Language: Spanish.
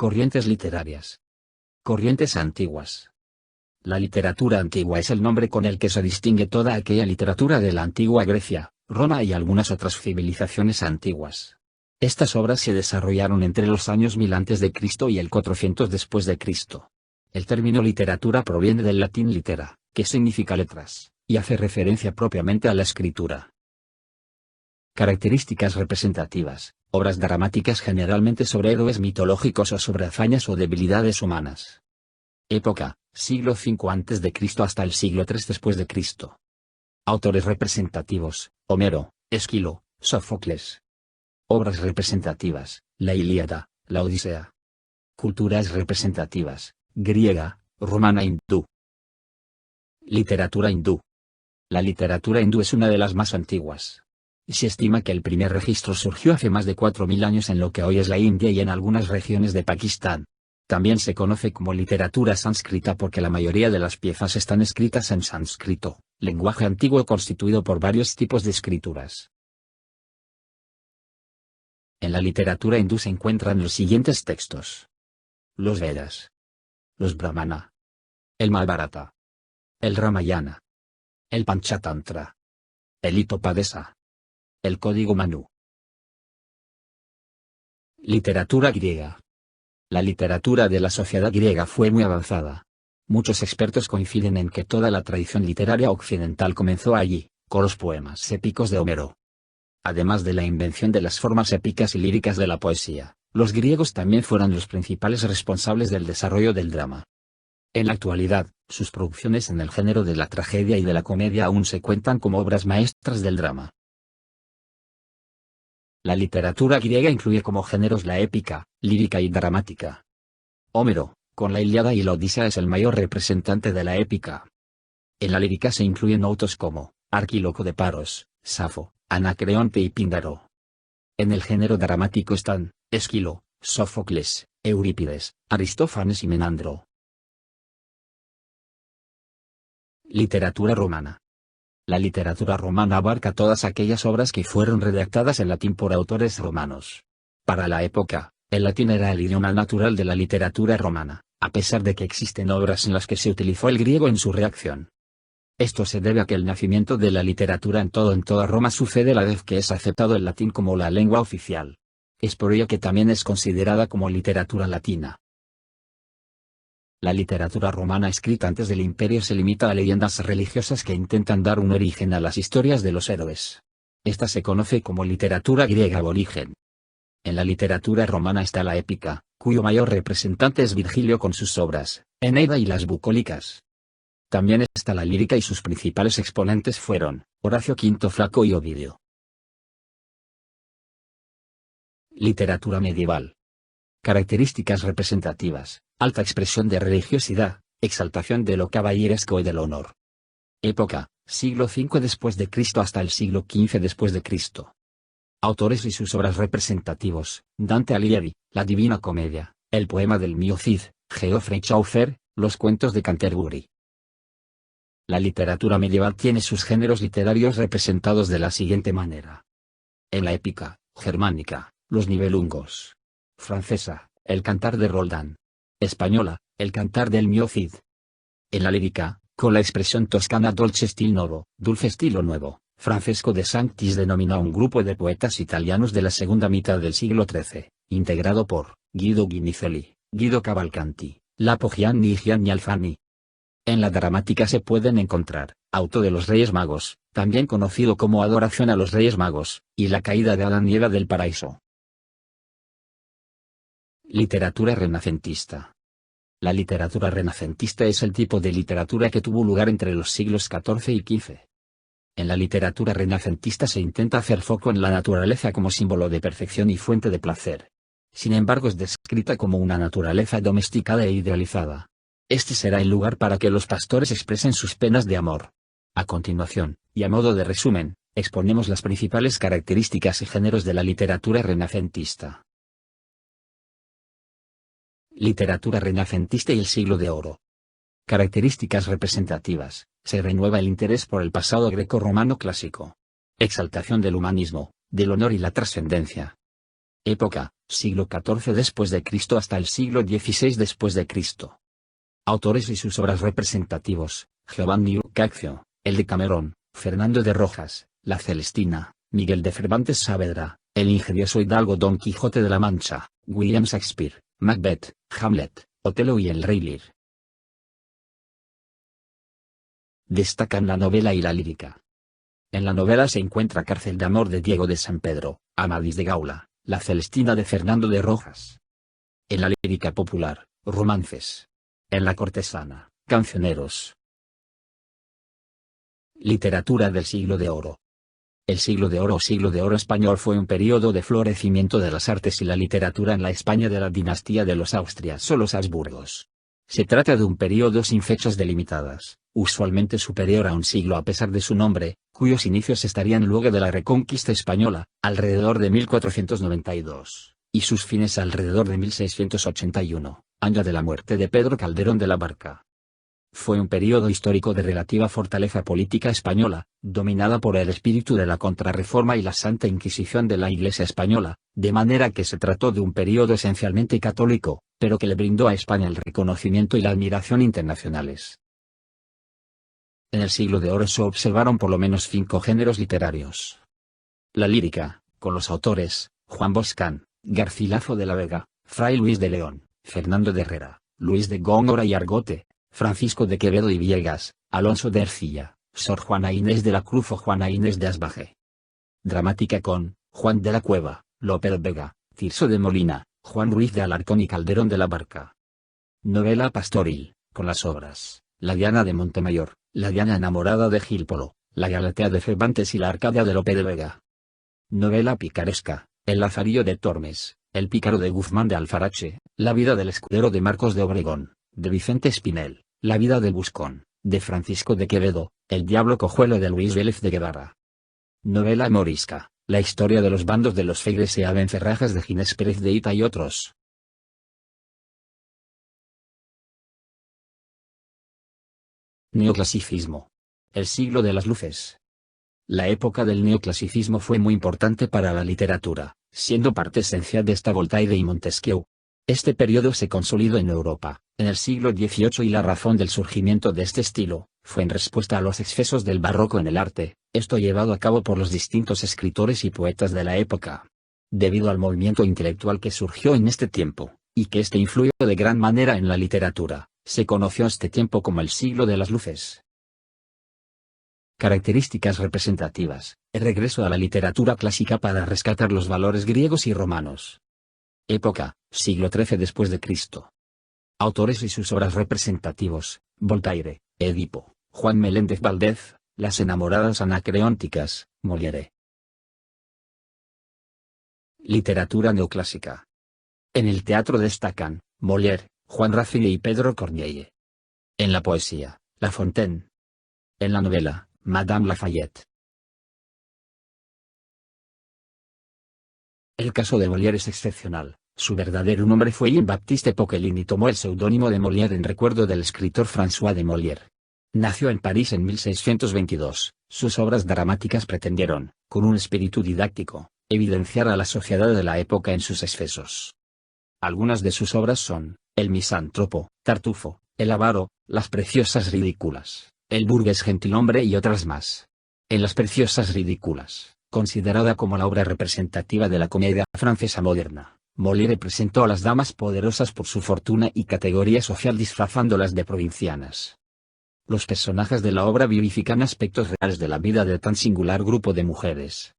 Corrientes literarias. Corrientes antiguas. La literatura antigua es el nombre con el que se distingue toda aquella literatura de la antigua Grecia, Roma y algunas otras civilizaciones antiguas. Estas obras se desarrollaron entre los años 1000 a.C. y el 400 después de Cristo. El término literatura proviene del latín litera, que significa letras, y hace referencia propiamente a la escritura. Características representativas: obras dramáticas generalmente sobre héroes mitológicos o sobre hazañas o debilidades humanas. Época: siglo V a.C. hasta el siglo III después de Cristo. Autores representativos: Homero, Esquilo, Sófocles. Obras representativas: la Ilíada, la Odisea. Culturas representativas: griega, romana e hindú. Literatura hindú. La literatura hindú es una de las más antiguas. Se estima que el primer registro surgió hace más de 4000 años en lo que hoy es la India y en algunas regiones de Pakistán. También se conoce como literatura sánscrita porque la mayoría de las piezas están escritas en sánscrito, lenguaje antiguo constituido por varios tipos de escrituras. En la literatura hindú se encuentran los siguientes textos: los Vedas, los Brahmana, el Mahabharata, el Ramayana, el Panchatantra, el Hitopadesa, el Código Manu. Literatura griega. La literatura de la sociedad griega fue muy avanzada. Muchos expertos coinciden en que toda la tradición literaria occidental comenzó allí, con los poemas épicos de Homero. Además de la invención de las formas épicas y líricas de la poesía, los griegos también fueron los principales responsables del desarrollo del drama. En la actualidad, sus producciones en el género de la tragedia y de la comedia aún se cuentan como obras maestras del drama. La literatura griega incluye como géneros la épica, lírica y dramática. Homero, con la Ilíada y la Odisea, es el mayor representante de la épica. En la lírica se incluyen autos como Arquíloco de Paros, Safo, Anacreonte y Píndaro. En el género dramático están Esquilo, Sófocles, Eurípides, Aristófanes y Menandro. Literatura romana. La literatura romana abarca todas aquellas obras que fueron redactadas en latín por autores romanos. Para la época, el latín era el idioma natural de la literatura romana, a pesar de que existen obras en las que se utilizó el griego en su redacción. Esto se debe a que el nacimiento de la literatura en toda Roma sucede a la vez que es aceptado el latín como la lengua oficial. Es por ello que también es considerada como literatura latina. La literatura romana escrita antes del imperio se limita a leyendas religiosas que intentan dar un origen a las historias de los héroes. Esta se conoce como literatura griega aborigen. En la literatura romana está la épica, cuyo mayor representante es Virgilio con sus obras, Eneida y las bucólicas. También está la lírica y sus principales exponentes fueron Horacio Quinto Flaco y Ovidio. Literatura medieval. Características representativas: alta expresión de religiosidad, exaltación de lo caballeresco y del honor. Época: siglo V después de Cristo hasta el siglo XV después de Cristo. Autores y sus obras representativos: Dante Alighieri, La Divina Comedia, el poema del Mio Cid, Geoffrey Chaucer, los cuentos de Canterbury. La literatura medieval tiene sus géneros literarios representados de la siguiente manera. En la épica, germánica, los Nibelungos. Francesa, el Cantar de Roldán. Española, el Cantar del Mio Cid. En la lírica, con la expresión toscana dolce stil novo, dulce estilo nuevo, Francesco de Sanctis denomina a un grupo de poetas italianos de la segunda mitad del siglo XIII, integrado por Guido Guinizelli, Guido Cavalcanti, Lapo Gianni y Gianni Alfani. En la dramática se pueden encontrar Auto de los Reyes Magos, también conocido como Adoración a los Reyes Magos, y La caída de Adán y Eva del paraíso. Literatura renacentista. La literatura renacentista es el tipo de literatura que tuvo lugar entre los siglos XIV y XV. En la literatura renacentista se intenta hacer foco en la naturaleza como símbolo de perfección y fuente de placer. Sin embargo, es descrita como una naturaleza domesticada e idealizada. Este será el lugar para que los pastores expresen sus penas de amor. A continuación, y a modo de resumen, exponemos las principales características y géneros de la literatura renacentista. Literatura renacentista y el siglo de oro. Características representativas: se renueva el interés por el pasado greco-romano clásico. Exaltación del humanismo, del honor y la trascendencia. Época, siglo XIV después de Cristo hasta el siglo XVI después de Cristo. Autores y sus obras representativos: Giovanni Boccaccio, el Decamerón, Fernando de Rojas, La Celestina, Miguel de Cervantes Saavedra, el ingenioso hidalgo Don Quijote de la Mancha, William Shakespeare, Macbeth, Hamlet, Otelo y el Rey Lear. Destacan la novela y la lírica. En la novela se encuentra Cárcel de amor de Diego de San Pedro, Amadís de Gaula, La Celestina de Fernando de Rojas. En la lírica popular, romances. En la cortesana, cancioneros. Literatura del siglo de oro. El siglo de oro o siglo de oro español fue un periodo de florecimiento de las artes y la literatura en la España de la dinastía de los Austrias o los Habsburgos. Se trata de un periodo sin fechas delimitadas, usualmente superior a un siglo a pesar de su nombre, cuyos inicios estarían luego de la Reconquista española, alrededor de 1492, y sus fines alrededor de 1681, año de la muerte de Pedro Calderón de la Barca. Fue un periodo histórico de relativa fortaleza política española, dominada por el espíritu de la Contrarreforma y la Santa Inquisición de la Iglesia española, de manera que se trató de un periodo esencialmente católico, pero que le brindó a España el reconocimiento y la admiración internacionales. En el siglo de oro se observaron por lo menos 5 géneros literarios. La lírica, con los autores, Juan Boscán, Garcilaso de la Vega, Fray Luis de León, Fernando de Herrera, Luis de Góngora y Argote, Francisco de Quevedo y Villegas, Alonso de Ercilla, Sor Juana Inés de la Cruz o Juana Inés de Asbaje. Dramática con Juan de la Cueva, Lope de Vega, Tirso de Molina, Juan Ruiz de Alarcón y Calderón de la Barca. Novela pastoril, con las obras, La Diana de Montemayor, La Diana enamorada de Gilpolo, La Galatea de Cervantes y La Arcadia de Lope de Vega. Novela picaresca, El Lazarillo de Tormes, El Pícaro de Guzmán de Alfarache, La vida del escudero de Marcos de Obregón, de Vicente Espinel, La vida del Buscón, de Francisco de Quevedo, El Diablo Cojuelo de Luis Vélez de Guevara. Novela morisca, La historia de los bandos de los Feigres y Abencerrajas de Ginés Pérez de Hita y otros. Neoclasicismo. El siglo de las luces. La época del neoclasicismo fue muy importante para la literatura, siendo parte esencial de esta Voltaire y Montesquieu. Este periodo se consolidó en Europa, en el siglo XVIII y la razón del surgimiento de este estilo, fue en respuesta a los excesos del barroco en el arte, esto llevado a cabo por los distintos escritores y poetas de la época. Debido al movimiento intelectual que surgió en este tiempo, y que este influyó de gran manera en la literatura, se conoció este tiempo como el siglo de las luces. Características representativas, el regreso a la literatura clásica para rescatar los valores griegos y romanos. Época, siglo XIII después de Cristo. Autores y sus obras representativos, Voltaire, Edipo, Juan Meléndez Valdez, Las enamoradas anacreónticas, Molière. Literatura neoclásica. En el teatro destacan, Molière, Juan Racine y Pedro Corneille. En la poesía, La Fontaine. En la novela, Madame Lafayette. El caso de Molière es excepcional. Su verdadero nombre fue Jean-Baptiste Poquelin y tomó el seudónimo de Molière en recuerdo del escritor François de Molière. Nació en París en 1622. Sus obras dramáticas pretendieron, con un espíritu didáctico, evidenciar a la sociedad de la época en sus excesos. Algunas de sus obras son, El misántropo, Tartufo, El avaro, Las preciosas ridículas, El burgués gentilhombre y otras más. En Las preciosas ridículas, considerada como la obra representativa de la comedia francesa moderna, Molière presentó a las damas poderosas por su fortuna y categoría social disfrazándolas de provincianas. Los personajes de la obra vivifican aspectos reales de la vida de tan singular grupo de mujeres.